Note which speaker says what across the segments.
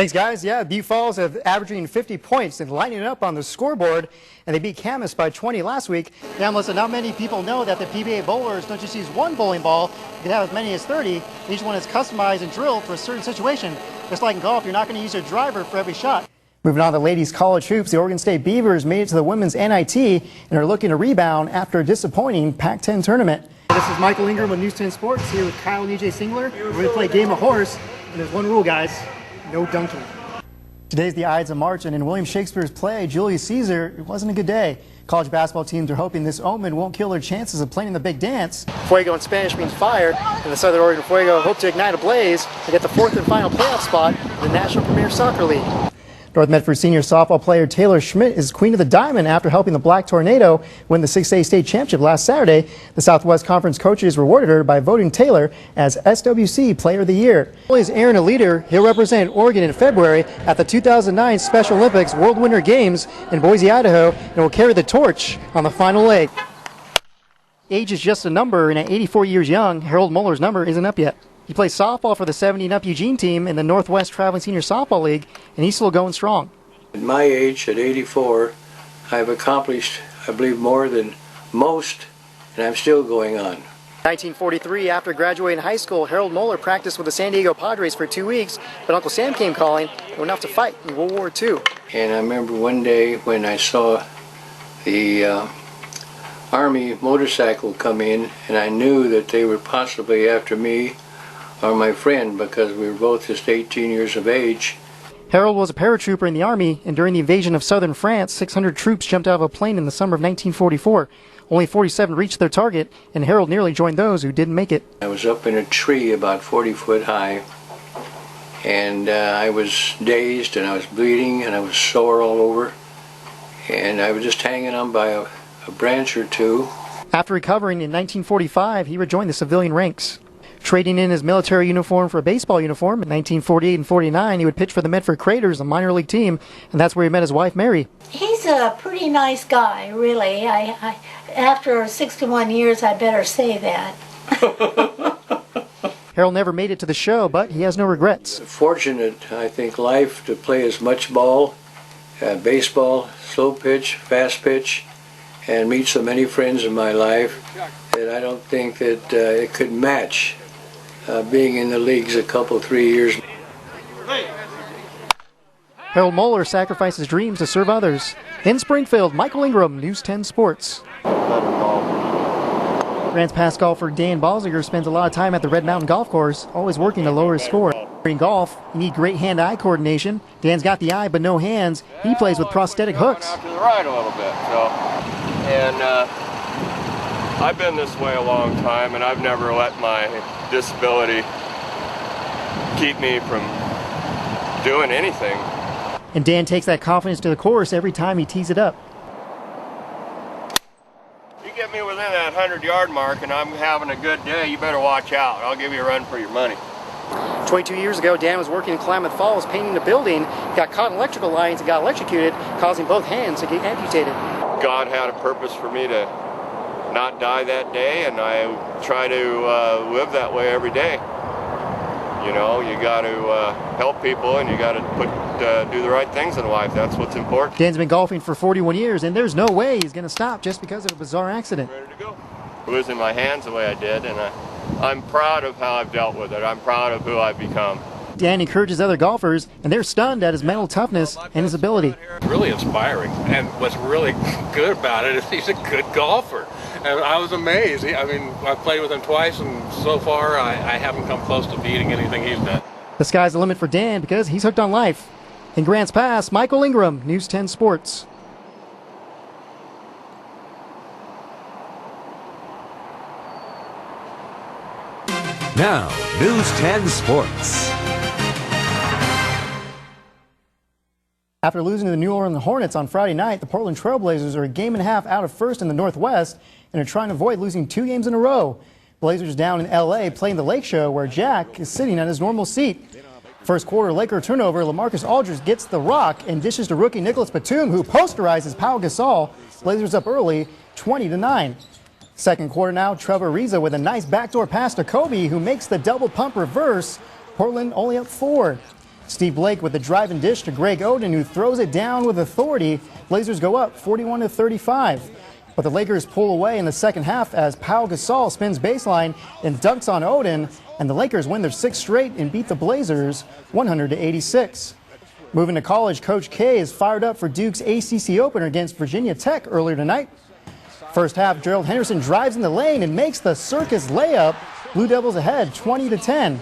Speaker 1: Thanks, guys. Yeah, Butte Falls have averaging 50 points and lining it up on the scoreboard, and they beat Camas by 20 last week. Yeah, listen, not many people know that the PBA bowlers don't just use one bowling ball. They can have as many as 30. Each one is customized and drilled for a certain situation. Just like in golf, you're not going to use a driver for every shot. Moving on to ladies college hoops, the Oregon State Beavers made it to the women's NIT and are looking to rebound after a disappointing Pac-10 tournament. This is Michael Ingram with News 10 Sports here with Kyle and EJ Singler. We're going to play Game of Horse, and there's one rule, guys. No dunking. Today's the Ides of March, and in William Shakespeare's play, Julius Caesar, it wasn't a good day. College basketball teams are hoping this omen won't kill their chances of playing in the big dance. Fuego in Spanish means fire, and the Southern Oregon Fuego hope to ignite a blaze to get the fourth and final playoff spot in the National Premier Soccer League. North Medford senior softball player Taylor Schmidt is queen of the diamond after helping the Black Tornado win the 6A state championship last Saturday. The Southwest Conference coaches rewarded her by voting Taylor as SWC Player of the Year. Is Aaron a leader? He'll represent Oregon in February at the 2009 Special Olympics World Winter Games in Boise, Idaho, and will carry the torch on the final leg. Age is just a number, and at 84 years young, Harold Muller's number isn't up yet. He plays softball for the 70 and up Eugene team in the Northwest Traveling Senior Softball League, and he's still going strong.
Speaker 2: At my age, at 84, I've accomplished, I believe, more than most, and I'm still going on.
Speaker 1: 1943, after graduating high school, Harold Muller practiced with the San Diego Padres for 2 weeks, but Uncle Sam came calling and went off to fight in World War II.
Speaker 2: And I remember one day when I saw the Army motorcycle come in, and I knew that they were possibly after me or my friend, because we were both just 18 years of age.
Speaker 1: Harold was a paratrooper in the Army, and during the invasion of southern France, 600 troops jumped out of a plane in the summer of 1944. Only 47 reached their target, and Harold nearly joined those who didn't make it.
Speaker 2: I was up in a tree about 40 foot high, and I was dazed, and I was bleeding, and I was sore all over, and I was just hanging on by a branch or two.
Speaker 1: After recovering in 1945, he rejoined the civilian ranks. Trading in his military uniform for a baseball uniform in 1948 and 49, he would pitch for the Medford Craters, a minor league team, and that's where he met his wife, Mary.
Speaker 3: He's a pretty nice guy, really. After 61 years, I better say that.
Speaker 1: Harold never made it to the show, but he has no regrets.
Speaker 2: Fortunate, I think, life to play as much ball, baseball, slow pitch, fast pitch, and meet so many friends in my life that I don't think that it could match being in the leagues a couple, 3 years.
Speaker 1: Harold Muller sacrificed his dreams to serve others. In Springfield, Michael Ingram, News 10 Sports. Grants Pass golfer Dan Balziger spends a lot of time at the Red Mountain Golf Course, always working to lower his score. In golf, you need great hand-eye coordination. Dan's got the eye but no hands. He plays with prosthetic hooks.
Speaker 4: Out to the right a little bit, and I've been this way a long time, and I've never let my disability keep me from doing anything.
Speaker 1: And Dan takes that confidence to the course every time he tees it up.
Speaker 4: You get me within that 100-yard mark and I'm having a good day, you better watch out. I'll give you a run for your money.
Speaker 1: 22 years ago, Dan was working in Klamath Falls painting a building, got caught in electrical lines and got electrocuted, causing both hands to get amputated.
Speaker 4: God had a purpose for me to not die that day, and I try to live that way every day. You know, you got to help people, and you got to do the right things in life. That's what's important.
Speaker 1: Dan's been golfing for 41 years, and there's no way he's going to stop just because of a bizarre accident.
Speaker 4: Ready to go. Losing my hands the way I did, and I'm proud of how I've dealt with it. I'm proud of who I've become.
Speaker 1: Dan encourages other golfers, and they're stunned at his mental toughness and his ability.
Speaker 5: It's really inspiring, and what's really good about it is he's a good golfer. And I was amazed. I mean, I played with him twice, and so far I haven't come close to beating anything he's done.
Speaker 1: The sky's the limit for Dan because he's hooked on life. In Grants Pass, Michael Ingram, News 10 Sports.
Speaker 6: Now, News 10 Sports.
Speaker 1: After losing to the New Orleans Hornets on Friday night, the Portland Trail Blazers are a game and a half out of first in the Northwest and are trying to avoid losing 2 games in a row. Blazers down in L.A. playing the Lake Show, where Jack is sitting on his normal seat. First quarter Laker turnover, LaMarcus Aldridge gets the rock and dishes to rookie Nicholas Batum, who posterizes Pau Gasol. Blazers up early, 20-9. Second quarter now, Trevor Ariza with a nice backdoor pass to Kobe, who makes the double pump reverse. Portland only up 4. Steve Blake with the drive and dish to Greg Oden, who throws it down with authority. Blazers go up 41-35. But the Lakers pull away in the second half as Pau Gasol spins baseline and dunks on Oden, and the Lakers win their 6th straight and beat the Blazers 100-86. Moving to college, Coach K is fired up for Duke's ACC opener against Virginia Tech earlier tonight. First half, Gerald Henderson drives in the lane and makes the circus layup. Blue Devils ahead 20-10.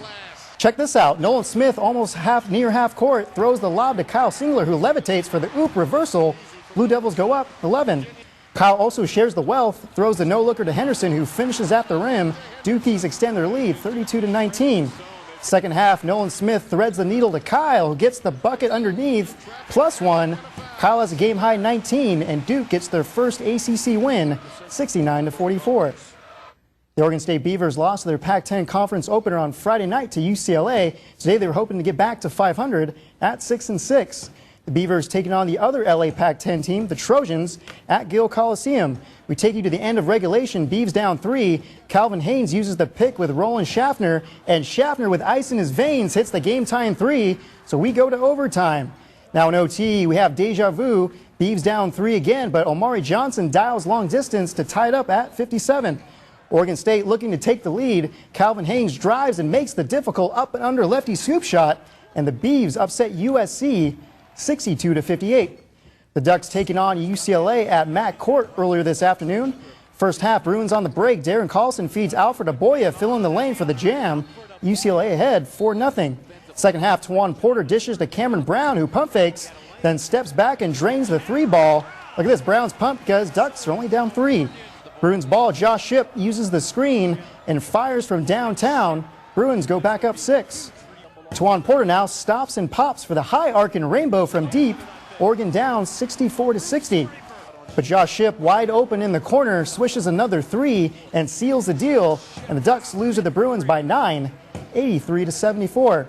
Speaker 1: Check this out. Nolan Smith, almost near half court, throws the lob to Kyle Singler, who levitates for the oop reversal. Blue Devils go up 11. Kyle also shares the wealth, throws the no-looker to Henderson, who finishes at the rim. Dukies extend their lead 32-19. Second half, Nolan Smith threads the needle to Kyle, who gets the bucket underneath, +1. Kyle has a game-high 19, and Duke gets their first ACC win, 69-44. The Oregon State Beavers lost their Pac-10 conference opener on Friday night to UCLA. Today they were hoping to get back to 500 at 6-6. The Beavers taking on the other LA Pac-10 team, the Trojans, at Gill Coliseum. We take you to the end of regulation. Beavs down 3. Calvin Haynes uses the pick with Roland Schaffner, and Schaffner, with ice in his veins, hits the game-tying 3. So we go to overtime. Now in OT, we have deja vu. Beavs down 3 again, but Omari Johnson dials long distance to tie it up at 57. Oregon State looking to take the lead. Calvin Haynes drives and makes the difficult up and under lefty scoop shot, and the Beavs upset USC 62-58. The Ducks taking on UCLA at Mack Court earlier this afternoon. First half, Bruins on the break. Darren Collison feeds Alfred Aboya, filling the lane for the jam. UCLA ahead 4-0. Second half, Tawan Porter dishes to Cameron Brown, who pump fakes, then steps back and drains the 3 ball. Look at this, Brown's pump because Ducks are only down 3. Bruins ball, Josh Shipp uses the screen and fires from downtown. Bruins go back up 6. Tawan Porter now stops and pops for the high arc and rainbow from deep. Oregon down 64-60. But Josh Shipp, wide open in the corner, swishes another 3 and seals the deal. And the Ducks lose to the Bruins by 9, 83-74.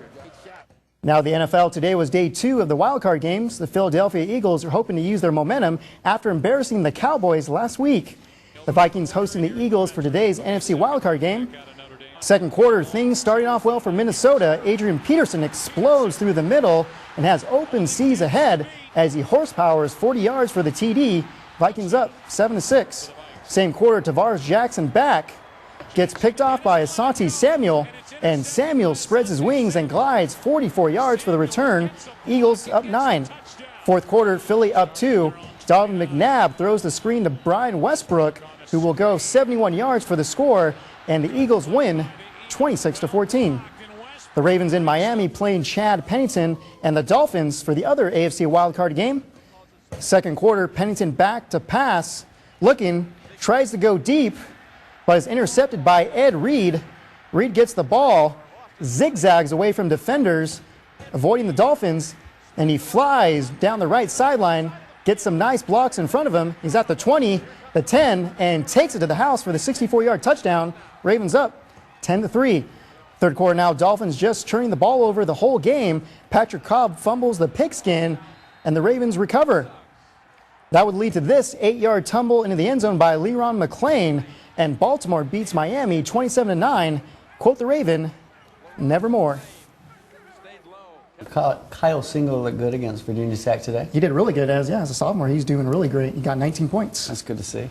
Speaker 1: Now the NFL, today was day 2 of the wildcard games. The Philadelphia Eagles are hoping to use their momentum after embarrassing the Cowboys last week. The Vikings hosting the Eagles for today's NFC wildcard game. Second quarter, things starting off well for Minnesota. Adrian Peterson explodes through the middle and has open seas ahead as he horsepowers 40 yards for the TD. Vikings up 7-6. Same quarter, Tavares Jackson back. Gets picked off by Asante Samuel, and Samuel spreads his wings and glides 44 yards for the return. Eagles up 9. Fourth quarter, Philly up 2. Donovan McNabb throws the screen to Brian Westbrook, who will go 71 yards for the score, and the Eagles win 26-14. The Ravens in Miami playing Chad Pennington and the Dolphins for the other AFC wildcard game. Second quarter, Pennington back to pass, looking, tries to go deep, but is intercepted by Ed Reed. Reed gets the ball, zigzags away from defenders, avoiding the Dolphins, and he flies down the right sideline, gets some nice blocks in front of him. He's at the 20, the 10, and takes it to the house for the 64-yard touchdown. Ravens up 10-3. Third quarter now, Dolphins just turning the ball over the whole game. Patrick Cobb fumbles the pigskin, and the Ravens recover. That would lead to this 8-yard tumble into the end zone by Leron McClain, and Baltimore beats Miami 27-9. Quote the Raven, nevermore.
Speaker 7: Kyle Singler looked good against Virginia Tech today.
Speaker 1: He did really good as a sophomore. He's doing really great. He got 19 points.
Speaker 7: That's good to see.